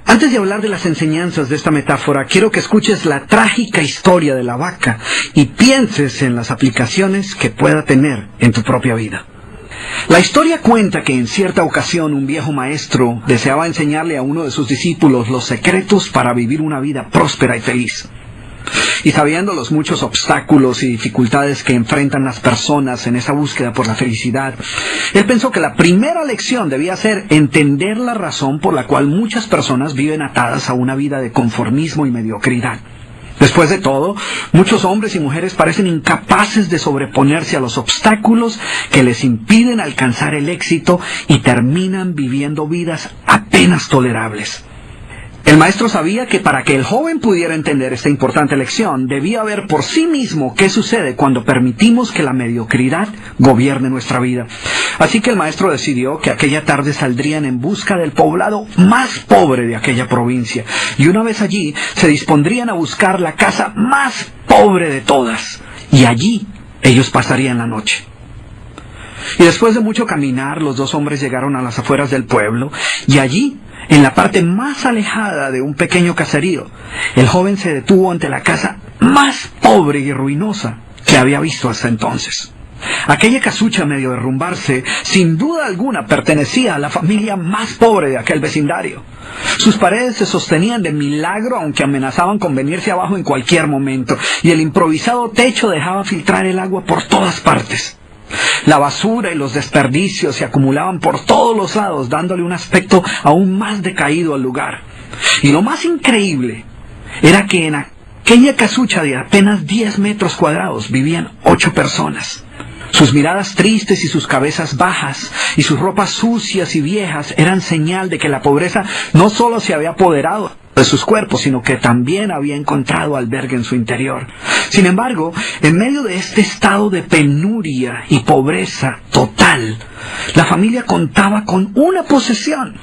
Antes de hablar de las enseñanzas de esta metáfora, quiero que escuches la trágica historia de la vaca y pienses en las aplicaciones que pueda tener en tu propia vida. La historia cuenta que en cierta ocasión un viejo maestro deseaba enseñarle a uno de sus discípulos los secretos para vivir una vida próspera y feliz. Y sabiendo los muchos obstáculos y dificultades que enfrentan las personas en esa búsqueda por la felicidad, él pensó que la primera lección debía ser entender la razón por la cual muchas personas viven atadas a una vida de conformismo y mediocridad. Después de todo, muchos hombres y mujeres parecen incapaces de sobreponerse a los obstáculos que les impiden alcanzar el éxito y terminan viviendo vidas apenas tolerables. El maestro sabía que para que el joven pudiera entender esta importante lección, debía ver por sí mismo qué sucede cuando permitimos que la mediocridad gobierne nuestra vida. Así que el maestro decidió que aquella tarde saldrían en busca del poblado más pobre de aquella provincia, y una vez allí se dispondrían a buscar la casa más pobre de todas, y allí ellos pasarían la noche. Y después de mucho caminar, los dos hombres llegaron a las afueras del pueblo, y allí, en la parte más alejada de un pequeño caserío, el joven se detuvo ante la casa más pobre y ruinosa que había visto hasta entonces. Aquella casucha, medio derrumbarse, sin duda alguna pertenecía a la familia más pobre de aquel vecindario. Sus paredes se sostenían de milagro, aunque amenazaban con venirse abajo en cualquier momento, y el improvisado techo dejaba filtrar el agua por todas partes. La basura y los desperdicios se acumulaban por todos los lados, dándole un aspecto aún más decaído al lugar. Y lo más increíble era que en aquella casucha de apenas 10 metros cuadrados vivían 8 personas. Sus miradas tristes y sus cabezas bajas y sus ropas sucias y viejas eran señal de que la pobreza no solo se había apoderado de sus cuerpos, sino que también había encontrado albergue en su interior. Sin embargo, en medio de este estado de penuria y pobreza total, la familia contaba con una posesión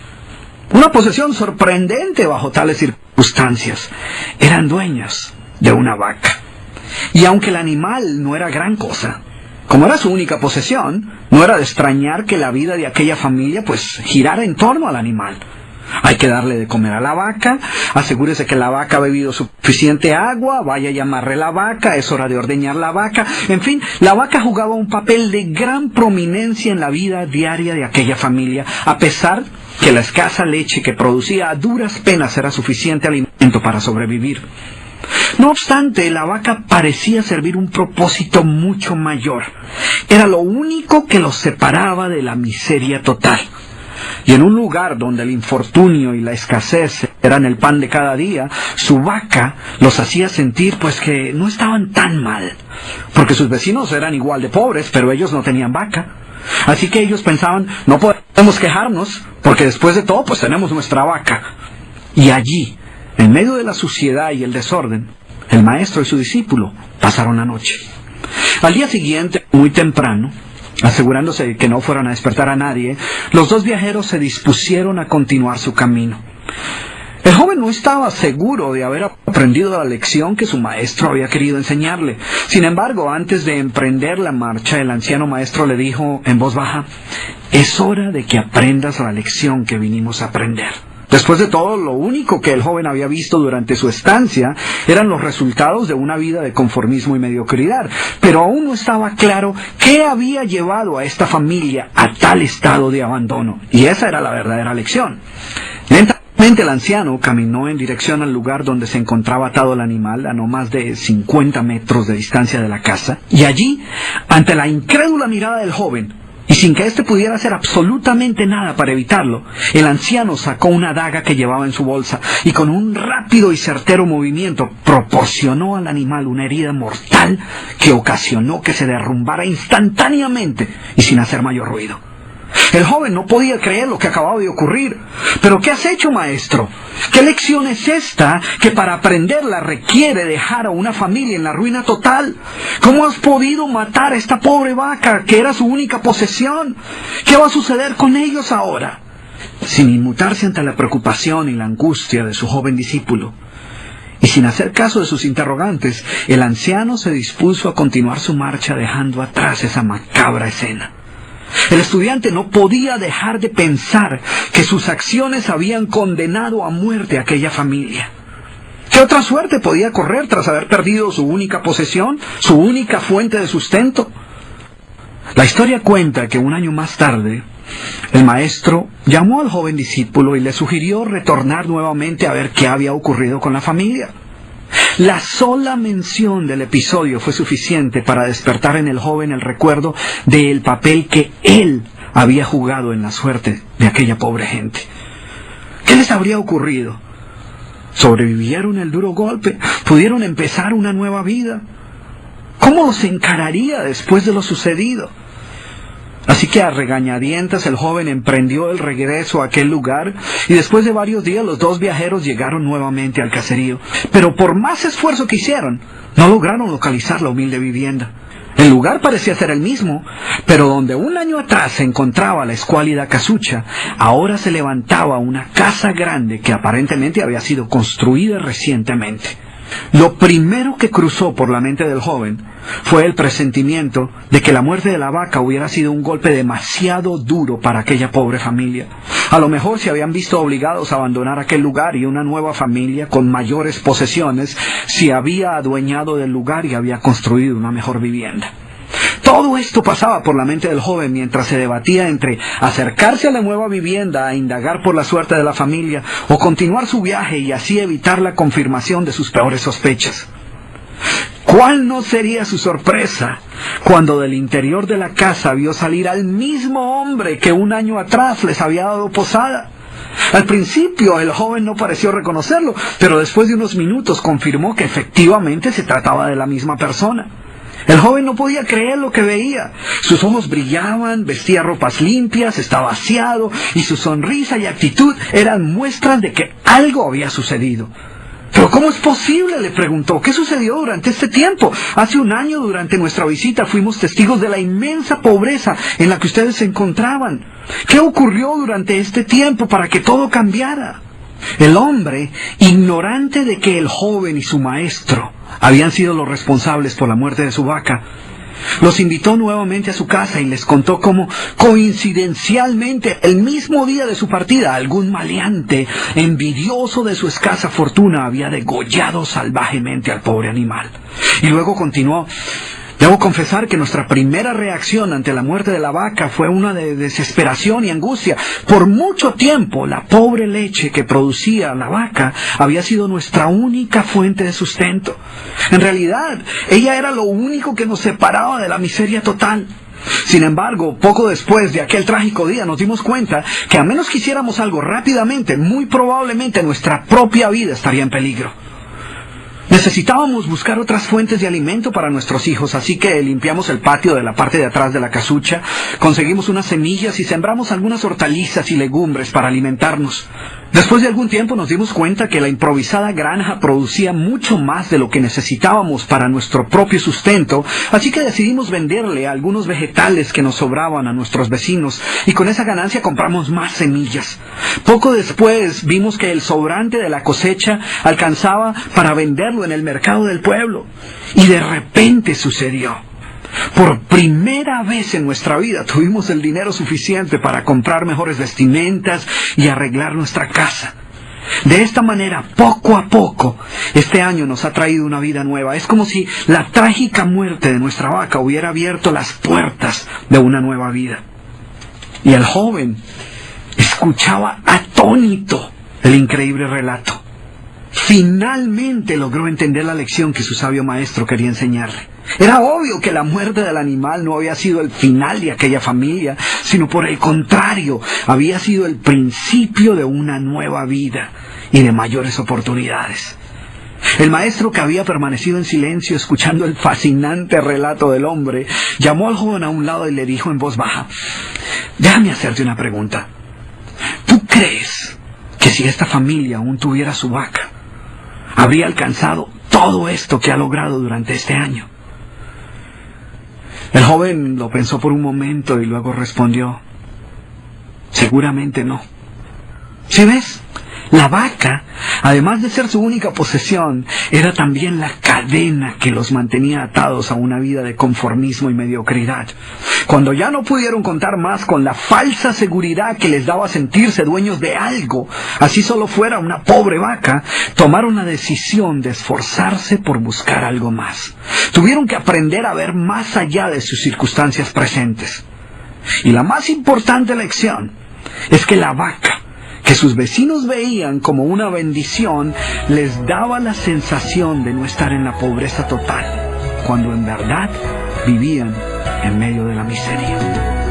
sorprendente bajo tales circunstancias. Eran dueños de una vaca. Y aunque el animal no era gran cosa, como era su única posesión, no era de extrañar que la vida de aquella familia girara en torno al animal. Hay que darle de comer a la vaca, asegúrese que la vaca ha bebido suficiente agua, vaya y amarre la vaca, es hora de ordeñar la vaca. En fin, la vaca jugaba un papel de gran prominencia en la vida diaria de aquella familia, a pesar que la escasa leche que producía a duras penas era suficiente alimento para sobrevivir. No obstante, la vaca parecía servir un propósito mucho mayor. Era lo único que los separaba de la miseria total. Y en un lugar donde el infortunio y la escasez eran el pan de cada día, su vaca los hacía sentir que no estaban tan mal, porque sus vecinos eran igual de pobres, pero ellos no tenían vaca. Así que ellos pensaban, no podemos quejarnos, porque después de todo tenemos nuestra vaca. Y allí, en medio de la suciedad y el desorden, el maestro y su discípulo pasaron la noche. Al día siguiente, muy temprano, asegurándose de que no fueran a despertar a nadie, los dos viajeros se dispusieron a continuar su camino. El joven no estaba seguro de haber aprendido la lección que su maestro había querido enseñarle. Sin embargo, antes de emprender la marcha, el anciano maestro le dijo en voz baja: «Es hora de que aprendas la lección que vinimos a aprender». Después de todo, lo único que el joven había visto durante su estancia eran los resultados de una vida de conformismo y mediocridad, pero aún no estaba claro qué había llevado a esta familia a tal estado de abandono, y esa era la verdadera lección. Lentamente el anciano caminó en dirección al lugar donde se encontraba atado el animal, a no más de 50 metros de distancia de la casa, y allí, ante la incrédula mirada del joven, y sin que éste pudiera hacer absolutamente nada para evitarlo, el anciano sacó una daga que llevaba en su bolsa y con un rápido y certero movimiento proporcionó al animal una herida mortal que ocasionó que se derrumbara instantáneamente y sin hacer mayor ruido. El joven no podía creer lo que acababa de ocurrir. «¿Pero qué has hecho, maestro? ¿Qué lección es esta que para aprenderla requiere dejar a una familia en la ruina total? ¿Cómo has podido matar a esta pobre vaca que era su única posesión? ¿Qué va a suceder con ellos ahora?» Sin inmutarse ante la preocupación y la angustia de su joven discípulo, y sin hacer caso de sus interrogantes, el anciano se dispuso a continuar su marcha dejando atrás esa macabra escena. El estudiante no podía dejar de pensar que sus acciones habían condenado a muerte a aquella familia. ¿Qué otra suerte podía correr tras haber perdido su única posesión, su única fuente de sustento? La historia cuenta que un año más tarde, el maestro llamó al joven discípulo y le sugirió retornar nuevamente a ver qué había ocurrido con la familia. La sola mención del episodio fue suficiente para despertar en el joven el recuerdo del papel que él había jugado en la suerte de aquella pobre gente. ¿Qué les habría ocurrido? ¿Sobrevivieron el duro golpe? ¿Pudieron empezar una nueva vida? ¿Cómo los encararía después de lo sucedido? Así que a regañadientas el joven emprendió el regreso a aquel lugar y después de varios días los dos viajeros llegaron nuevamente al caserío. Pero por más esfuerzo que hicieron, no lograron localizar la humilde vivienda. El lugar parecía ser el mismo, pero donde un año atrás se encontraba la escuálida casucha, ahora se levantaba una casa grande que aparentemente había sido construida recientemente. Lo primero que cruzó por la mente del joven fue el presentimiento de que la muerte de la vaca hubiera sido un golpe demasiado duro para aquella pobre familia. A lo mejor se habían visto obligados a abandonar aquel lugar y una nueva familia con mayores posesiones se había adueñado del lugar y había construido una mejor vivienda. Todo esto pasaba por la mente del joven mientras se debatía entre acercarse a la nueva vivienda a indagar por la suerte de la familia o continuar su viaje y así evitar la confirmación de sus peores sospechas. ¿Cuál no sería su sorpresa cuando del interior de la casa vio salir al mismo hombre que un año atrás les había dado posada? Al principio el joven no pareció reconocerlo, pero después de unos minutos confirmó que efectivamente se trataba de la misma persona. El joven no podía creer lo que veía. Sus ojos brillaban, vestía ropas limpias, estaba aseado, y su sonrisa y actitud eran muestras de que algo había sucedido. ¿Pero cómo es posible?, le preguntó. ¿Qué sucedió durante este tiempo? Hace un año, durante nuestra visita, fuimos testigos de la inmensa pobreza en la que ustedes se encontraban. ¿Qué ocurrió durante este tiempo para que todo cambiara? El hombre, ignorante de que el joven y su maestro habían sido los responsables por la muerte de su vaca, los invitó nuevamente a su casa y les contó cómo, coincidencialmente, el mismo día de su partida, algún maleante, envidioso de su escasa fortuna, había degollado salvajemente al pobre animal. Y luego continuó: debo confesar que nuestra primera reacción ante la muerte de la vaca fue una de desesperación y angustia. Por mucho tiempo, la pobre leche que producía la vaca había sido nuestra única fuente de sustento. En realidad, ella era lo único que nos separaba de la miseria total. Sin embargo, poco después de aquel trágico día nos dimos cuenta que a menos que hiciéramos algo rápidamente, muy probablemente nuestra propia vida estaría en peligro. Necesitábamos buscar otras fuentes de alimento para nuestros hijos, así que limpiamos el patio de la parte de atrás de la casucha, conseguimos unas semillas y sembramos algunas hortalizas y legumbres para alimentarnos. Después de algún tiempo nos dimos cuenta que la improvisada granja producía mucho más de lo que necesitábamos para nuestro propio sustento, así que decidimos venderle algunos vegetales que nos sobraban a nuestros vecinos y con esa ganancia compramos más semillas. Poco después vimos que el sobrante de la cosecha alcanzaba para venderlo en el mercado del pueblo. Y de repente sucedió. Por primera vez en nuestra vida tuvimos el dinero suficiente para comprar mejores vestimentas y arreglar nuestra casa. De esta manera, poco a poco, este año nos ha traído una vida nueva. Es como si la trágica muerte de nuestra vaca hubiera abierto las puertas de una nueva vida. Y el joven escuchaba atónito el increíble relato. Finalmente logró entender la lección que su sabio maestro quería enseñarle. Era obvio que la muerte del animal no había sido el final de aquella familia, sino por el contrario, había sido el principio de una nueva vida y de mayores oportunidades. El maestro, que había permanecido en silencio escuchando el fascinante relato del hombre, llamó al joven a un lado y le dijo en voz baja: déjame hacerte una pregunta. ¿Tú crees que si esta familia aún tuviera su vaca, habría alcanzado todo esto que ha logrado durante este año? El joven lo pensó por un momento y luego respondió: seguramente no. ¿Sí ves? La vaca, además de ser su única posesión, era también la cadena que los mantenía atados a una vida de conformismo y mediocridad. Cuando ya no pudieron contar más con la falsa seguridad que les daba sentirse dueños de algo, así solo fuera una pobre vaca, tomaron la decisión de esforzarse por buscar algo más. Tuvieron que aprender a ver más allá de sus circunstancias presentes. Y la más importante lección es que la vaca, que sus vecinos veían como una bendición, les daba la sensación de no estar en la pobreza total, cuando en verdad vivían en medio de la miseria.